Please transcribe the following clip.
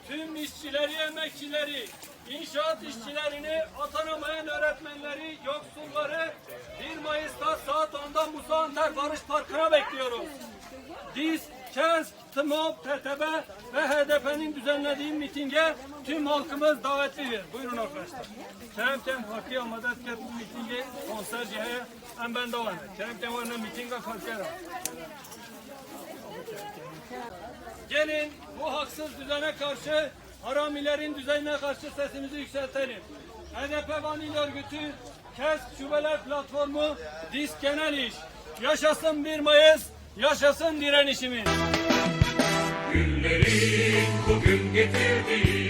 tüm işçileri, emekçileri, inşaat işçilerini, atanamayan öğretmenleri, yoksulları 1 Mayıs'ta saat 10'da Musa Anter Barış Parkı'na bekliyoruz. DİSK, KESK, TMOB, TTB ve HDP'nin düzenlediği mitinge tüm halkımız davetlidir. Buyurun arkadaşlar. Kerem Parkı'ya madat ketli mitingi konserciye hem ben de var. Kerem var ne mitinge kalkıyorum. Gelin bu haksız düzene karşı, haramilerin düzenine karşı sesimizi yükseltelim. HDP Vanil Örgütü, KESK Şubeler Platformu, DİSK Genel İş. Yaşasın 1 Mayıs, yaşasın direnişimiz. Günlerin bugün getirdiği